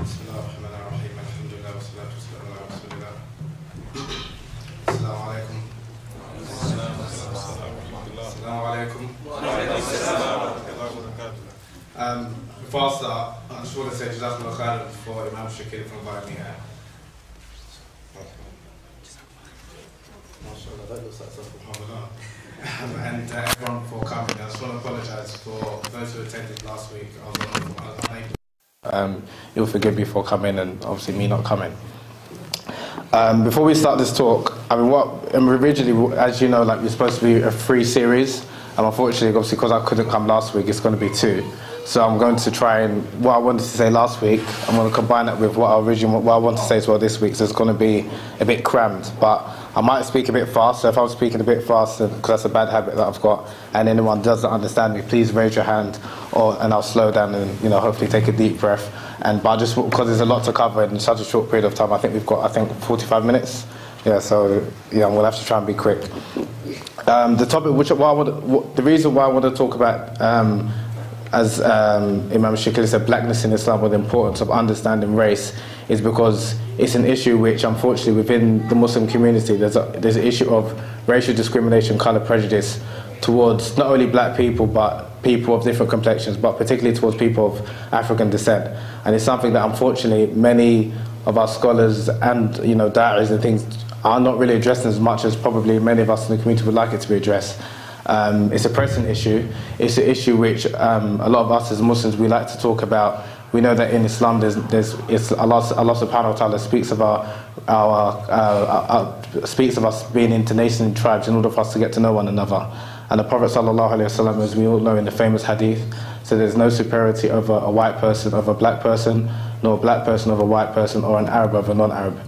Bismillahirrahmanirrahim. Alhamdulillah wa salatu wa salam ala rasulillah. Assalamu alaikum. Before I start, I just want to say Jazakumullah khairan for Imam Shakir for inviting me here. That looks like something. And everyone for coming. I just want to apologise for those who attended last week. I was unable. You'll forgive me for coming and obviously me not coming. Before we start this talk, originally, as you know, we're supposed to be a 3 series, and unfortunately, obviously, because I couldn't come last week, it's going to be 2. So I'm going to try and, what I wanted to say last week, I'm going to combine that with what I want to say as well this week, so it's going to be a bit crammed, but I might speak a bit fast, so if I'm speaking a bit faster, because that's a bad habit that I've got, and anyone doesn't understand me, please raise your hand, and I'll slow down and, hopefully take a deep breath. But just because there's a lot to cover in such a short period of time, I think we've got 45 minutes. Yeah, so we'll have to try and be quick. The topic, the reason why I want to talk about, as Imam Shakir said, blackness in Islam, or the importance of understanding race, is because it's an issue which, unfortunately, within the Muslim community, there's an issue of racial discrimination, colour prejudice towards not only black people, but people of different complexions, but particularly towards people of African descent. And it's something that, unfortunately, many of our scholars and da'is and things are not really addressing as much as probably many of us in the community would like it to be addressed. It's a pressing issue. It's an issue which a lot of us as Muslims, we like to talk about. We know that in Islam, Allah subhanahu wa ta'ala speaks of speaks of us being into nations and tribes in order for us to get to know one another. And the Prophet sallallahu alaihi wasallam, as we all know in the famous hadith, said there's no superiority over a white person over a black person, nor a black person over a white person, or an Arab over a non-Arab.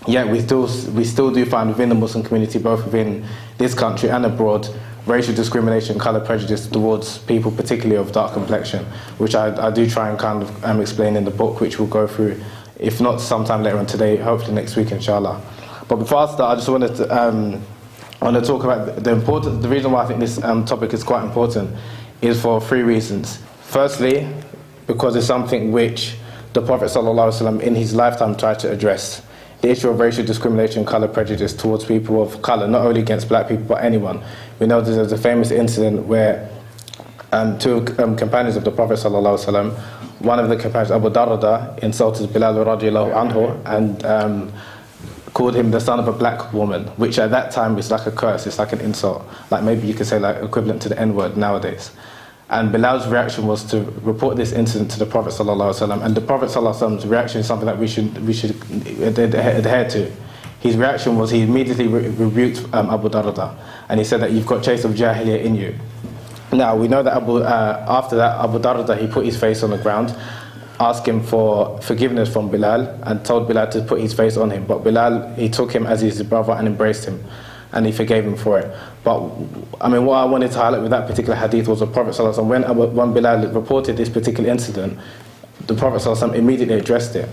Yet we still do find within the Muslim community, both within this country and abroad, racial discrimination, colour prejudice towards people particularly of dark complexion, which I do try and kind of explain in the book, which we'll go through, if not sometime later on today, hopefully next week inshallah. But before I start, I just wanted to I want to talk about the reason why I think this topic is quite important is for 3 reasons. Firstly, because it's something which the Prophet ﷺ in his lifetime tried to address. The issue of racial discrimination, colour prejudice towards people of colour, not only against black people but anyone. We know there's a famous incident where 2 companions of the Prophet ﷺ, one of the companions, Abu Darda, insulted Bilal radiallahu anhu and called him the son of a black woman, which at that time is like a curse, it's like an insult. Like maybe you could say equivalent to the N-word nowadays. And Bilal's reaction was to report this incident to the Prophet ﷺ, and the Prophet ﷺ's reaction is something that we should adhere to. His reaction was he immediately rebuked Abu Darda, and he said that you've got trace of Jahiliyyah in you. Now we know that after that, Abu Darda, he put his face on the ground, asked him for forgiveness from Bilal, and told Bilal to put his face on him. But Bilal, he took him as his brother and embraced him, and he forgave him for it. But what I wanted to highlight with that particular hadith was the Prophet ﷺ, when Bilal reported this particular incident, the Prophet ﷺ immediately addressed it.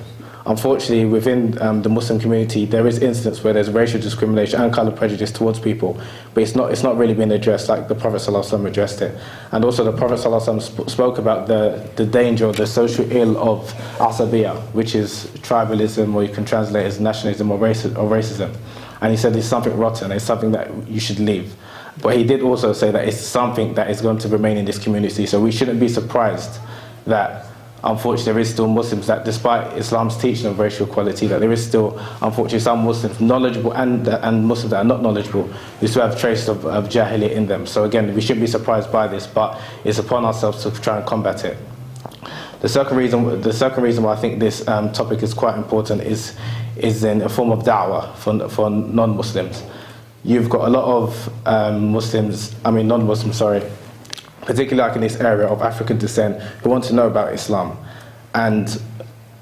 Unfortunately, within the Muslim community, there is incidents where there's racial discrimination and colour prejudice towards people, but it's not really been addressed like the Prophet ﷺ addressed it. And also the Prophet ﷺ spoke about the danger or the social ill of asabiyah, which is tribalism, or you can translate as nationalism or racism. And he said it's something rotten, it's something that you should leave. But he did also say that it's something that is going to remain in this community. So we shouldn't be surprised that, unfortunately, there is still Muslims that, despite Islam's teaching of racial equality, that there is still, unfortunately, some Muslims knowledgeable and Muslims that are not knowledgeable who still have traces of Jahiliyyah in them. So again, we shouldn't be surprised by this, but it's upon ourselves to try and combat it. The second reason why I think this topic is quite important is in a form of da'wah for non-Muslims. You've got a lot of non-Muslims, particularly like in this area of African descent, who want to know about Islam. And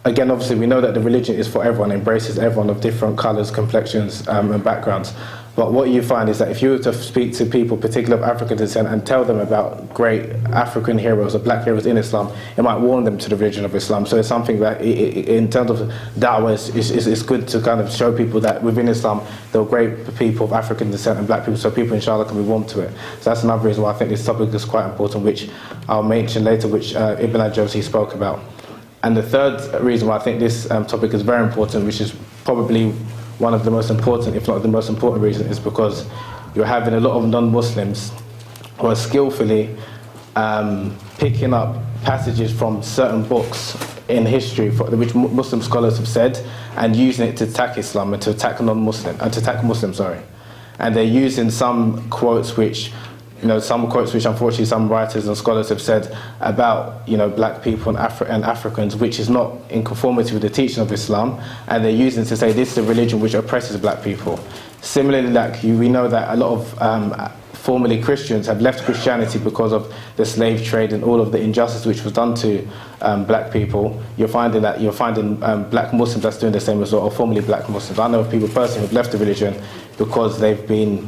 again, obviously, we know that the religion is for everyone, embraces everyone of different colours, complexions, and backgrounds. But what you find is that if you were to speak to people, particularly of African descent, and tell them about great African heroes or black heroes in Islam, it might warn them to the religion of Islam. So it's something that, in terms of da'wah, it's good to kind of show people that within Islam, there are great people of African descent and black people, so people, inshallah, can be warmed to it. So that's another reason why I think this topic is quite important, which I'll mention later, which Ibn al-Jawzi spoke about. And the third reason why I think this topic is very important, which is probably one of the most important, if not the most important reason, is because you're having a lot of non-Muslims who are skillfully picking up passages from certain books in history which Muslim scholars have said, and using it to attack Islam and to attack Muslims, sorry. And they're using some quotes which unfortunately some writers and scholars have said about, black people and Africans, which is not in conformity with the teaching of Islam, and they're using to say this is a religion which oppresses black people. Similarly, we know that a lot of formerly Christians have left Christianity because of the slave trade and all of the injustice which was done to black people. You're finding black Muslims that's doing the same as well, or formerly black Muslims. I know of people personally who've left the religion because they've been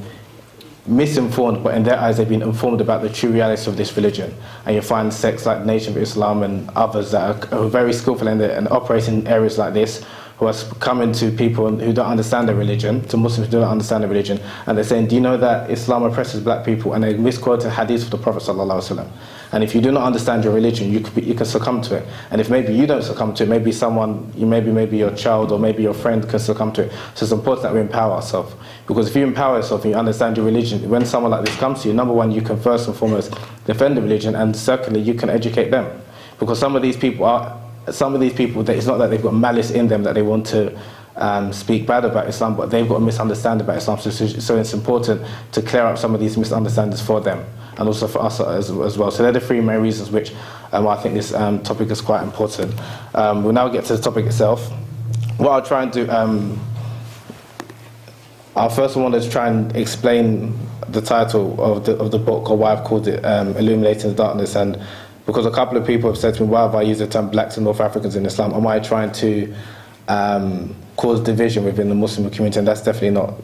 misinformed, but in their eyes they've been informed about the true reality of this religion. And you find sects like Nation of Islam and others that are very skillful and operate in areas like this, who are coming to people who don't understand their religion, to Muslims who don't understand their religion, and they're saying, do you know that Islam oppresses black people? And they misquote a hadith of the Prophet ﷺ. And if you do not understand your religion, you can succumb to it. And if maybe you don't succumb to it, maybe maybe your child or maybe your friend can succumb to it. So it's important that we empower ourselves. Because if you empower yourself and you understand your religion, when someone like this comes to you, number one, you can first and foremost defend the religion, and secondly, you can educate them. Because some of these people, it's not that they've got malice in them that they want to speak bad about Islam, but they've got a misunderstanding about Islam. So it's important to clear up some of these misunderstandings for them, and also for us as well. So they're the three main reasons which I think this topic is quite important. We'll now get to the topic itself. What I'll try and do, I first want to try and explain the title of the book, or why I've called it Illuminating the Darkness. And because a couple of people have said to me, why have I used the term blacks and North Africans in Islam? Am I trying to cause division within the Muslim community? And that's definitely not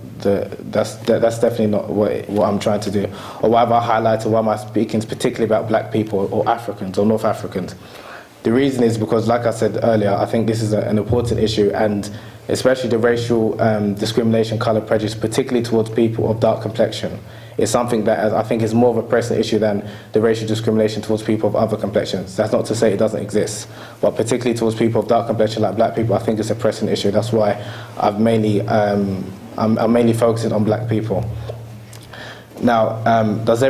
what I'm trying to do. Or why have I highlighted, why am I speaking particularly about black people or Africans or North Africans? The reason is because, like I said earlier, I think this is an important issue, and especially the racial discrimination, colour prejudice, particularly towards people of dark complexion, is something that I think is more of a pressing issue than the racial discrimination towards people of other complexions. That's not to say it doesn't exist, but particularly towards people of dark complexion like black people, I think it's a pressing issue. That's why I'm mainly focusing on black people. Now, has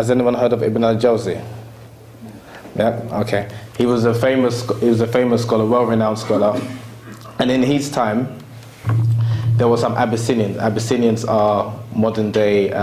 anyone heard of Ibn al-Jawzi? Yeah, okay. He was a famous scholar, well-renowned scholar, and in his time, there were some Abyssinians. Abyssinians are modern-day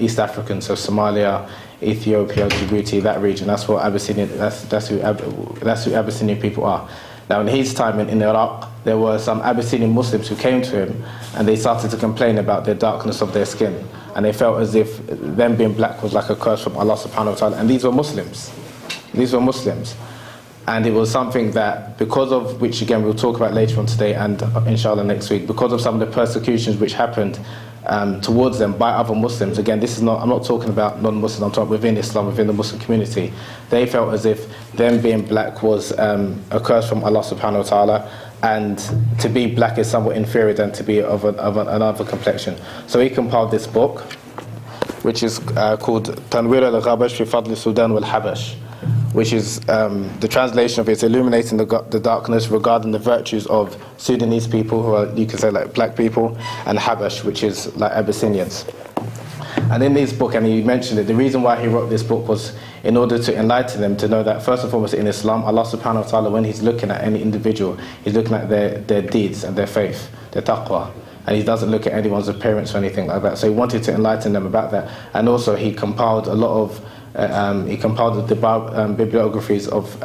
East Africans, so Somalia, Ethiopia, Djibouti, that region. That's what that's who Abyssinian people are. Now, in his time in Iraq, there were some Abyssinian Muslims who came to him, and they started to complain about the darkness of their skin, and they felt as if them being black was like a curse from Allah subhanahu wa ta'ala. And these were Muslims. And it was something that, because of which, again, we'll talk about later on today and inshallah next week, because of some of the persecutions which happened towards them by other Muslims. Again, I'm not talking about non-Muslims, I'm talking within Islam, within the Muslim community. They felt as if them being black was a curse from Allah subhanahu wa ta'ala, and to be black is somewhat inferior than to be of another complexion. So he compiled this book, which is called Tanwir al-Ghabash fi Fadl Sudan wal-Habash, which is the translation of it is illuminating the darkness regarding the virtues of Sudanese people, who are, you can say, like black people, and Habash, which is like Abyssinians. And in this book, and he mentioned it, the reason why he wrote this book was in order to enlighten them to know that, first and foremost, in Islam, Allah subhanahu wa ta'ala, when he's looking at any individual, he's looking at their deeds and their faith, their taqwa. And he doesn't look at anyone's appearance or anything like that. So he wanted to enlighten them about that. And also he compiled a lot of the bibliographies of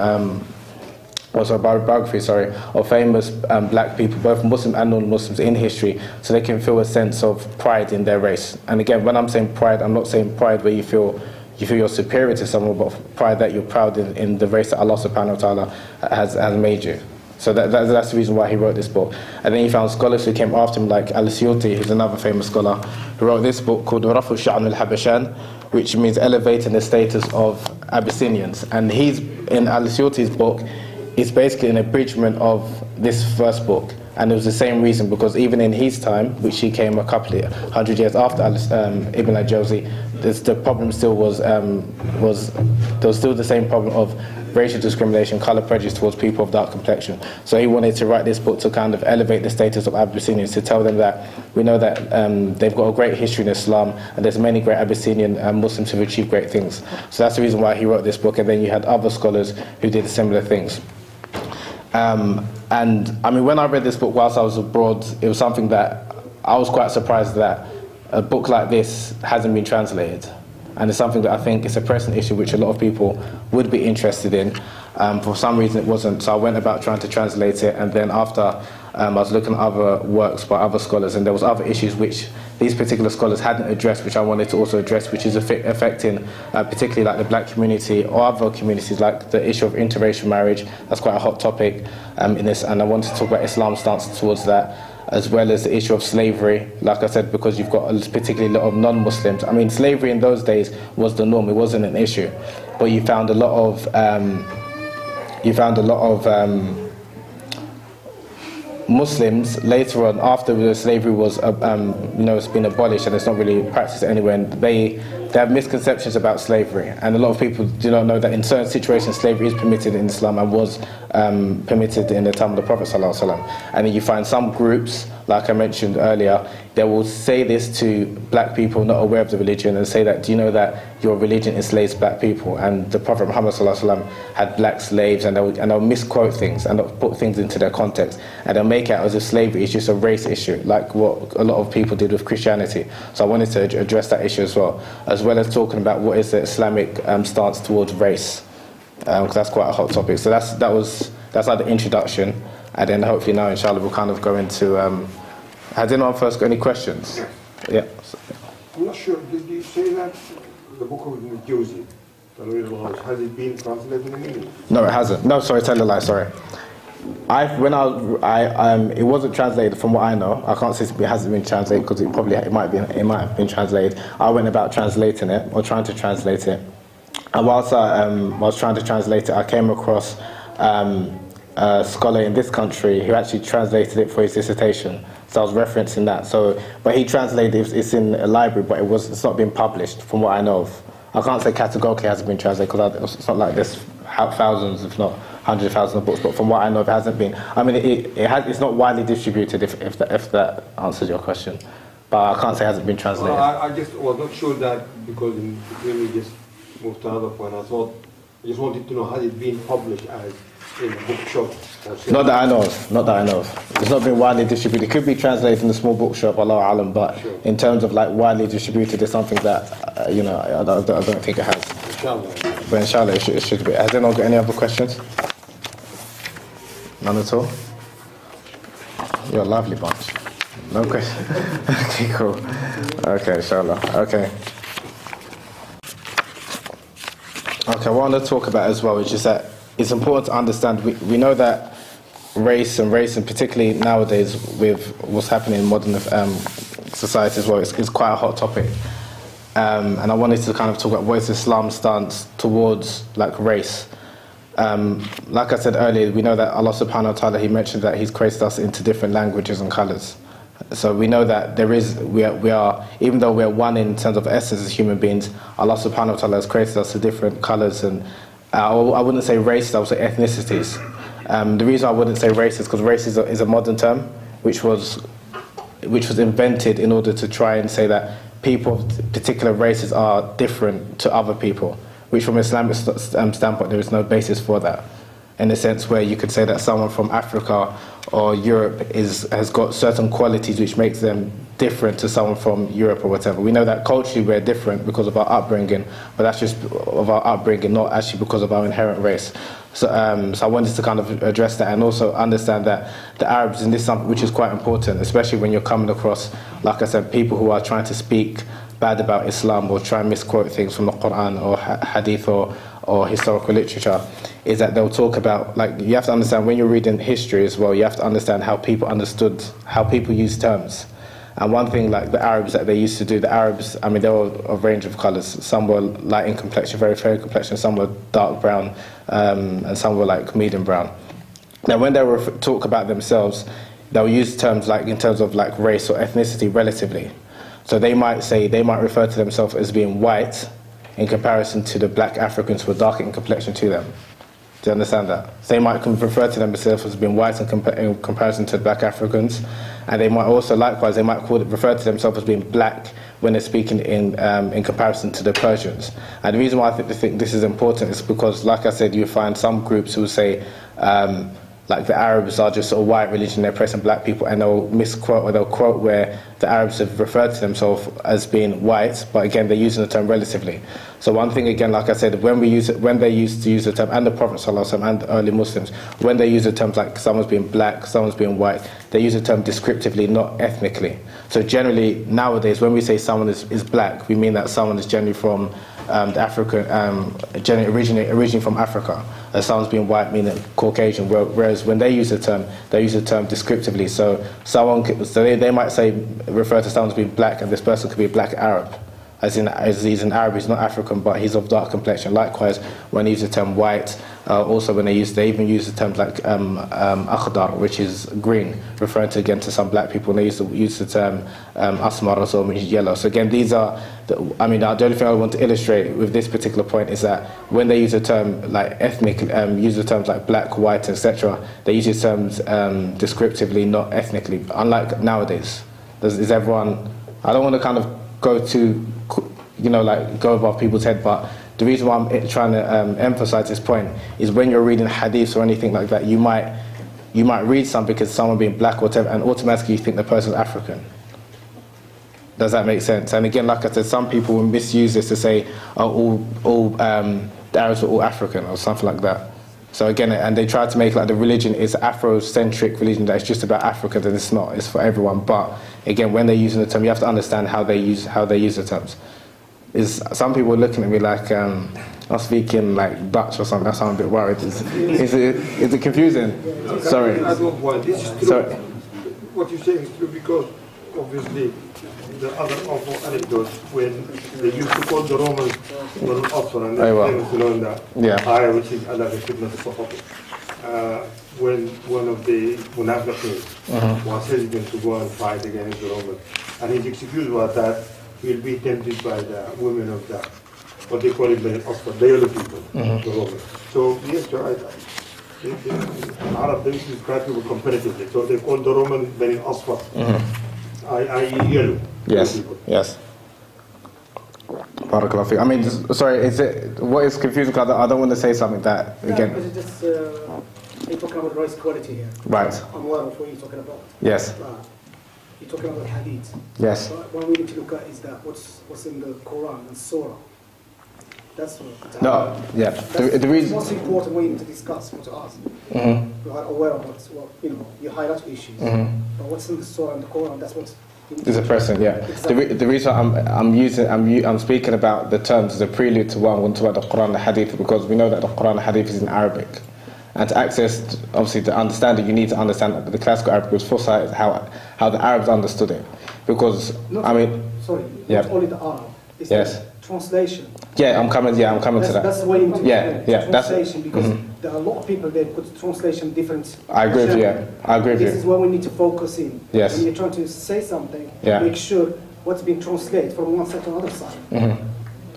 of famous black people, both Muslim and non-Muslims, in history, so they can feel a sense of pride in their race. And again, when I'm saying pride, I'm not saying pride where you feel you're superior to someone, but pride that you're proud in the race that Allah subhanahu wa ta'ala has made you. So that's the reason why he wrote this book. And then he found scholars who came after him, like al-Suyuti, who's another famous scholar, who wrote this book called Rafu Sha'n al-Habashan, which means elevating the status of Abyssinians. And in al-Suyuti's book, it's basically an abridgment of this first book. And it was the same reason, because even in his time, which he came a couple of 100 years after Ibn al-Jawzi, the problem still was there was still the same problem of racial discrimination, colour prejudice towards people of dark complexion. So he wanted to write this book to kind of elevate the status of Abyssinians, to tell them that we know that they've got a great history in Islam, and there's many great Abyssinian Muslims who've achieved great things. So that's the reason why he wrote this book, and then you had other scholars who did similar things. And I mean, when I read this book whilst I was abroad, it was something that I was quite surprised that a book like this hasn't been translated. And it's something that I think is a pressing issue which a lot of people would be interested in. For some reason it wasn't, so I went about trying to translate it, and then after I was looking at other works by other scholars, and there was other issues which these particular scholars hadn't addressed, which I wanted to also address, which is affecting particularly like the black community or other communities, like the issue of interracial marriage. That's quite a hot topic in this, and I wanted to talk about Islam's stance towards that, as well as the issue of slavery, like I said, because you've got particularly a lot of non-Muslims. I mean, slavery in those days was the norm; it wasn't an issue, but you found a lot of Muslims later on, after the slavery was, it's been abolished and it's not really practiced anywhere, and they have misconceptions about slavery, and a lot of people do not know that in certain situations slavery is permitted in Islam and was permitted in the time of the Prophet ﷺ. And then you find some groups, like I mentioned earlier, they will say this to black people not aware of the religion and say that, do you know that your religion enslaves black people? And the Prophet Muhammad ﷺ had black slaves, and they'll misquote things and they'll put things into their context, and they'll make it out as if slavery is just a race issue, like what a lot of people did with Christianity. So I wanted to address that issue as well as talking about what is the Islamic stance towards race, because that's quite a hot topic. So that's like the introduction, and then hopefully now inshallah we'll kind of go into has anyone first got any questions? Yeah. I'm not sure, did you say that the book of Jawzi, has it been translated in English? No, it hasn't. No, sorry, tell a lie, sorry. It wasn't translated from what I know. I can't say it hasn't been translated, because it might have been translated. I went about translating it, or trying to translate it. And whilst I was trying to translate it, I came across a scholar in this country who actually translated it for his dissertation. So I was referencing that. But he translated it, it's in a library, but it's not been published from what I know of. I can't say categorically it hasn't been translated, because it's not like there's thousands, if not hundreds of thousands of books, but from what I know, it hasn't been. I mean, it's not widely distributed, if that answers your question. But I can't say it hasn't been translated. Well, I just was not sure that, because in between we just moved to another point. I just wanted to know, has it been published as in a bookshop? Not that I know of. It's not been widely distributed. It could be translated in a small bookshop, Allahu Alam, but sure. In terms of like widely distributed, it's something that, I don't think it has. Inshallah. But inshallah, it should be. Has anyone got any other questions? None at all? You're a lively bunch. No question. Okay, cool. Okay, inshallah. Okay, what I want to talk about as well is just that it's important to understand, we know that race, and particularly nowadays with what's happening in modern society as well, it's quite a hot topic. And I wanted to kind of talk about what is Islam's stance towards like race. Like I said earlier, we know that Allah subhanahu wa ta'ala, He mentioned that He's created us into different languages and colours. So we know that we are, even though we're one in terms of essence as human beings, Allah subhanahu wa ta'ala has created us to different colours, and I wouldn't say races, I would say ethnicities. The reason I wouldn't say race is because race is a modern term which was invented in order to try and say that people of particular races are different to other people, which from an Islamic standpoint there is no basis for that. In a sense where you could say that someone from Africa or Europe has got certain qualities which makes them different to someone from Europe or whatever. We know that culturally we're different because of our upbringing, but that's just of our upbringing, not actually because of our inherent race. So I wanted to kind of address that, and also understand that the Arabs, and this is something which is quite important, especially when you're coming across, like I said, people who are trying to speak bad about Islam or try and misquote things from the Quran or Hadith or historical literature, is that they'll talk about, like, you have to understand when you're reading history as well, you have to understand how people understood, how people use terms. And one thing, like the Arabs that they used to do, the Arabs, I mean, they were a range of colours. Some were light in complexion, very fair in complexion, some were dark brown, and some were like medium brown. Now, when they were talk about themselves, they'll use terms like in terms of like race or ethnicity relatively. So they might refer to themselves as being white in comparison to the black Africans who are dark in complexion to them. Do you understand that? So they might refer to themselves as being white in comparison to black Africans, and they might also, likewise, they might refer to themselves as being black when they're speaking in comparison to the Persians. And the reason why I think this is important is because, like I said, you find some groups who say, like the Arabs are just a white religion, they're oppressing black people, and they'll misquote or they'll quote where the Arabs have referred to themselves as being white, but again, they're using the term relatively. So one thing again, like I said, when they used to use the term, and the Prophet ﷺ and the early Muslims, when they use the terms like someone's being black, someone's being white, they use the term descriptively, not ethnically. So generally, nowadays, when we say someone is black, we mean that someone is generally from the African, originating from Africa. Someone's being white, meaning Caucasian. Whereas when they use the term descriptively. So they might say, refer to someone as being black, and this person could be a black Arab. As he's an Arab, he's not African, but he's of dark complexion. Likewise, when they use the term white, also when they even use the terms like akhdar, which is green, referring to again to some black people, and they use the term asmar, which is yellow. So again, these are, the only thing I want to illustrate with this particular point is that when they use the term like ethnic, use the terms like black, white, etc., they use the terms descriptively, not ethnically. Unlike nowadays, is everyone? I don't want to kind of go to, go above people's head, but the reason why I'm trying to emphasize this point is when you're reading hadiths or anything like that, you might read something because someone being black or whatever, and automatically you think the person's African. Does that make sense? And again, like I said, some people will misuse this to say, oh, the Arabs are all African or something like that. So again, and they try to make like the religion is Afrocentric religion, that it's just about Africans, and it's not. It's for everyone. But again, when they're using the term, you have to understand how they use the terms. Some people are looking at me like I'm speaking like Dutch or something. That's why I'm a bit worried. Is it confusing? Sorry. I don't want. This is true. Sorry. What you're saying is true because obviously the other awful anecdotes when they used to call the Romans Banu Asfar, and they learn that ayah which is Allah Khidmat al-Sahaba. When one of the Munafiqeen was hesitant to go and fight against the Romans, and his excuse was that he'll be tempted by the women of the, what they call it, Banu Asfar, the yellow people, the Romans. So yes, you're right. The Arab they describe people comparatively. So they call the Roman Banu Asfar, i.e. yellow. Yes, yes. Barakallahu fiik. I mean, sorry, what is confusing? Because I don't want to say something that, again... Because it's just, you're talking about race equality here. Right. I'm aware of what you're talking about. Yes. You're talking about hadith. Yes. But what we need to look at is that what's in the Quran and Surah. That's what... No, yeah. The reason... Most important we need to discuss, or to ask. You are aware of you highlight issues. But what's in the Surah and the Quran, that's what's... Is a person, yeah. Exactly. The reason I'm speaking about the terms as a prelude to what I want to talk about the Quran and the Hadith, because we know that the Quran and the Hadith is in Arabic, and to access, obviously, to understand it, you need to understand that the classical Arabic was foresight, how the Arabs understood it, because not only the Arab. It's translation. Yeah, I'm coming to that. That's the way you need to translation, because there are a lot of people that put translation different. I agree with you. I agree with you. This is where we need to focus in. Yes. When you're trying to say something, make sure what's being translated from one side to another side.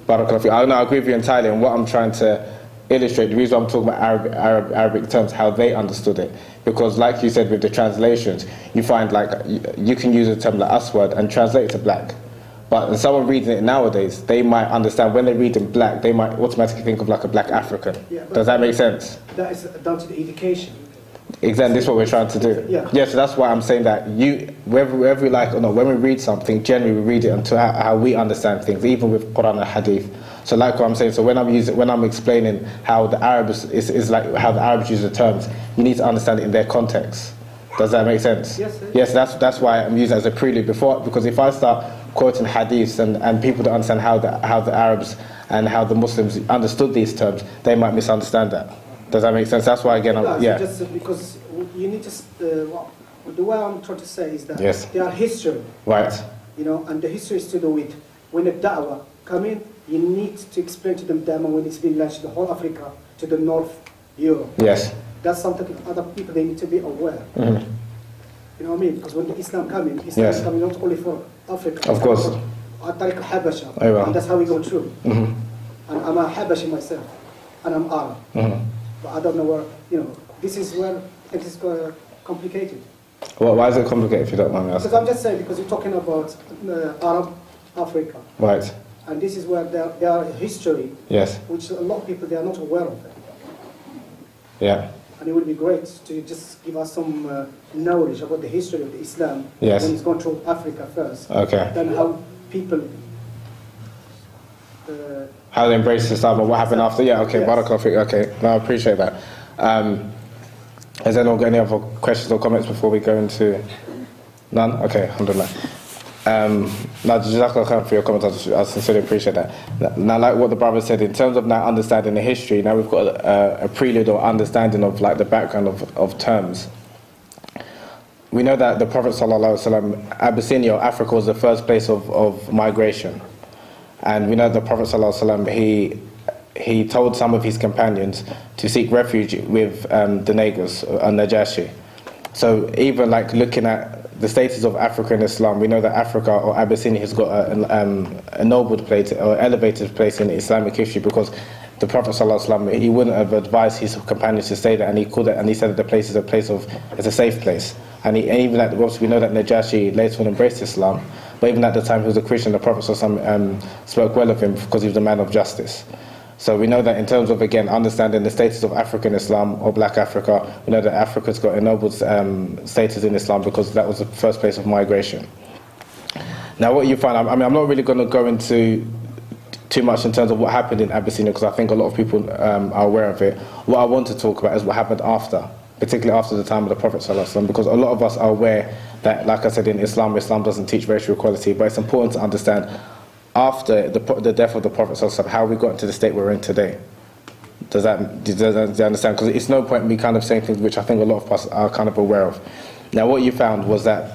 Barakallahu fiik. I agree with you entirely, and what I'm trying to illustrate, the reason I'm talking about Arabic terms, how they understood it, because like you said with the translations, you find like you can use a term like aswad and translate it to black. But when someone reading it nowadays, they might understand when they read in black, they might automatically think of like a black African. Does that make sense? That is down to the education. Exactly, this is what we're trying to do. Yeah, so that's why I'm saying that whether we like or not, when we read something, generally we read it until how we understand things, even with Quran and Hadith. So like what I'm saying, so when I'm explaining how the Arabs is like how the Arabs use the terms, you need to understand it in their context. Does that make sense? Yes. Yes, that's why I'm using it as a prelude before, because if I start quoting hadiths and people don't understand how the Arabs and how the Muslims understood these terms, they might misunderstand that. Does that make sense? That's why again, just because you need to. The way I'm trying to say is that they are history. Right. And the history is to do with when the da'wah come in, you need to explain to them da'wah when it's been launched to the whole Africa, to the North Europe. Yes. That's something other people they need to be aware. You know what I mean? Because when the Islam come in, Islam is coming not only for Africa. Of course. And that's how we go through. And I'm a Habashi myself, and I'm Arab. But I don't know where, this is where it is complicated. Well, why is it complicated if you don't mind me asking? Because I'm just saying, because you're talking about Arab Africa. Right. And this is where there are history, yes, which a lot of people, they are not aware of it. Yeah. And it would be great to just give us some knowledge about the history of the Islam. Yes. When it's gone through Africa first. Okay. Then how people... how they embrace Islam and what happened after. Yeah, okay, yes. Barakallah. Okay, no, I appreciate that. Has anyone got any other questions or comments before we go into... None? Okay, alhamdulillah. Now, Jazakallah khair for your comments. I sincerely appreciate that. Now, like what the brother said, in terms of now understanding the history, now we've got a prelude or understanding of like the background of terms. We know that the Prophet ﷺ, Abyssinia, Africa, was the first place of migration. And we know the Prophet ﷺ, he told some of his companions to seek refuge with the Negus, Najashi. So even like looking at the status of Africa in Islam, we know that Africa or Abyssinia has got a nobled place or elevated place in Islamic history, because the Prophet ﷺ, he wouldn't have advised his companions to stay there, and he called it, and he said that the place is it's a safe place. And even at the we know that Najashi later on embraced Islam, but even at the time he was a Christian, the Prophet ﷺ spoke well of him because he was a man of justice. So we know that in terms of, again, understanding the status of African Islam or Black Africa, we know that Africa's got a noble status in Islam because that was the first place of migration. Now what you find, I mean, I'm not really going to go into too much in terms of what happened in Abyssinia, because I think a lot of people are aware of it. What I want to talk about is what happened after, particularly after the time of the Prophet ﷺ, because a lot of us are aware that, like I said, in Islam doesn't teach racial equality, but it's important to understand after the death of the Prophet ﷺ, how we got into the state we're in today. Do you understand? Because it's no point in me kind of saying things which I think a lot of us are kind of aware of. Now what you found was that,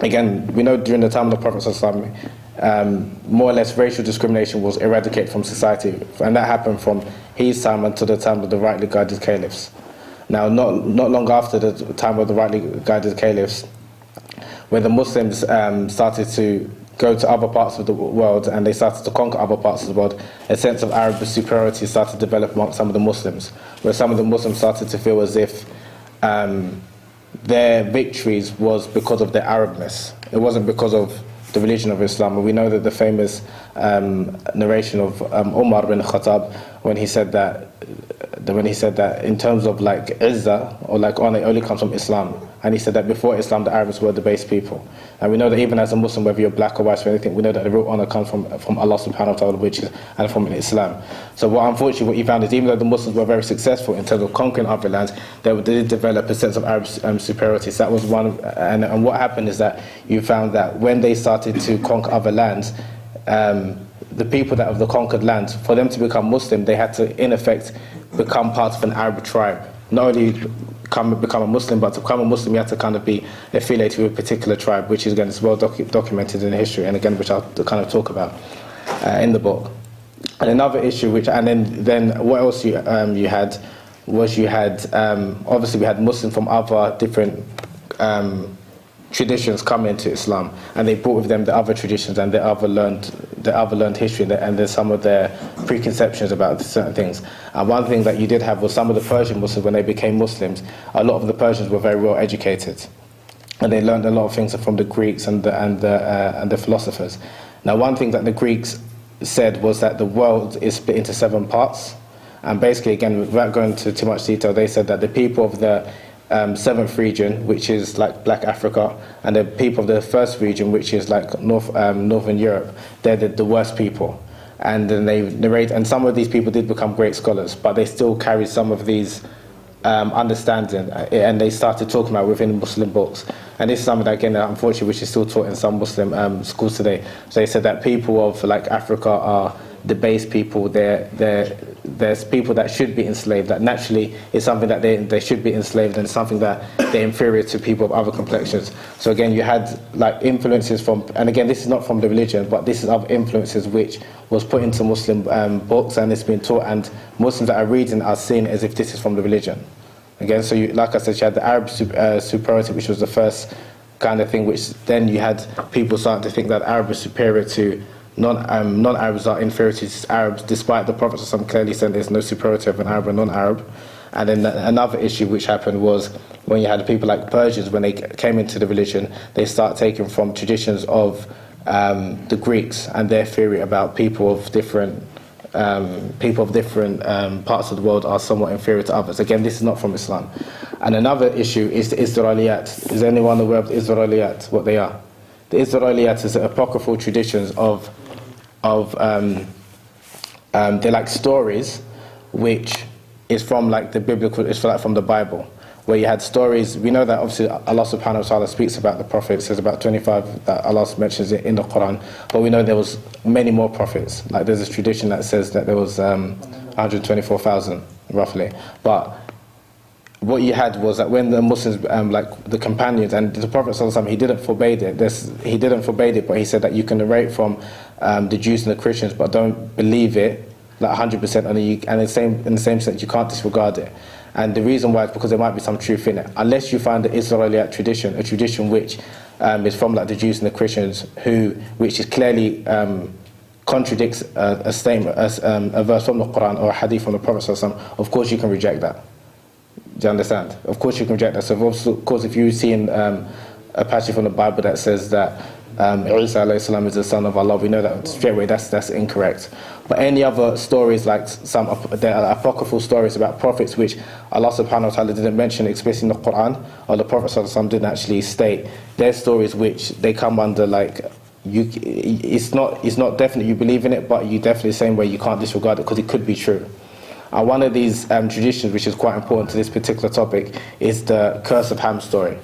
again, we know during the time of the Prophet ﷺ, more or less racial discrimination was eradicated from society, and that happened from his time until the time of the rightly guided caliphs. Now not long after the time of the rightly guided caliphs, when the Muslims started to go to other parts of the world and they started to conquer other parts of the world, a sense of Arab superiority started to develop among some of the Muslims, where some of the Muslims started to feel as if their victories was because of their Arabness. It wasn't because of the religion of Islam. And we know that the famous narration of Umar bin Khattab, when he said that in terms of like izzah or like honor, it only comes from Islam. And he said that before Islam, the Arabs were the base people. And we know that even as a Muslim, whether you're black or white or anything, we know that the real honor comes from Allah subhanahu wa ta'ala, and from Islam. So unfortunately what you found is, even though the Muslims were very successful in terms of conquering other lands, they did develop a sense of Arab superiority. So that was one, and what happened is that you found that when they started to conquer other lands, the people that of the conquered lands, for them to become Muslim, they had to in effect become part of an Arab tribe. Not only become a Muslim, but to become a Muslim you have to kind of be affiliated with a particular tribe, which is, again, it's well documented in history, and again, which I'll kind of talk about in the book. And another issue, then what else you had was obviously we had Muslims from other different traditions coming into Islam, and they brought with them the other traditions and the other learned history, and there's some of their preconceptions about certain things. And one thing that you did have was some of the Persian Muslims, when they became Muslims, a lot of the Persians were very well educated, and they learned a lot of things from the Greeks and the philosophers. Now, one thing that the Greeks said was that the world is split into 7 parts, and basically, again, without going into too much detail, they said that the people of the 7th region, which is like Black Africa, and the people of the 1st region, which is like Northern Europe, they're the worst people. And then they narrate, and some of these people did become great scholars, but they still carry some of these understanding, and they started talking about within Muslim books. And this is something that, again, unfortunately, which is still taught in some Muslim schools today. So they said that people of like Africa are the base people. There's people that should be enslaved, that naturally is something that they should be enslaved, and something that they're inferior to people of other complexions. So again, you had like influences from, and again, this is not from the religion, but this is other influences which was put into Muslim books, and it's been taught, and Muslims that are reading are seeing as if this is from the religion. Again, so like I said, you had the Arab superiority, which was the first kind of thing, which then you had people starting to think that Arab is superior to non-Arabs, are inferior to Arabs, despite the Prophet clearly said there's no superiority of an Arab and non-Arab. And then another issue which happened was when you had people like Persians, when they came into the religion, they start taking from traditions of the Greeks and their theory about people of different parts of the world are somewhat inferior to others. Again, this is not from Islam. And another issue is the Israeliyat. Is anyone aware of the Israeliyat, what they are? The Israeliyat is the apocryphal traditions of they're like stories which is from like the biblical, it's like from the Bible, where you had stories. We know that obviously Allah subhanahu wa ta'ala speaks about the prophets. There's about 25 that Allah mentions it in the Quran, but we know there was many more prophets. Like there's this tradition that says that there was 124,000 roughly. But what you had was that when the Muslims, like the companions and the Prophet sallallahu alaihi wasallam, he didn't forbade it. He didn't forbade it, but he said that you can narrate from the Jews and the Christians, but don't believe it like 100%, and in the same sense you can't disregard it. And the reason why is because there might be some truth in it, unless you find the Israelite tradition, a tradition which is from like the Jews and the Christians, which is clearly contradicts a statement, a verse from the Quran or a hadith from the Prophet sallallahu alaihi wasallam. Of course you can reject that. Do you understand? Of course you can reject that. So of course if you see in a passage from the Bible that says that Isa alayhi salam is the son of Allah, we know that straight away that's incorrect. But any other stories, like there are apocryphal stories about prophets which Allah subhanahu wa ta'ala didn't mention explicitly in the Quran, or the Prophet sallallahu alaihi wasallam didn't actually state, they're stories which they come under like, it's not definite you believe in it, but you definitely the same way you can't disregard it because it could be true. And one of these traditions which is quite important to this particular topic is the curse of Ham story.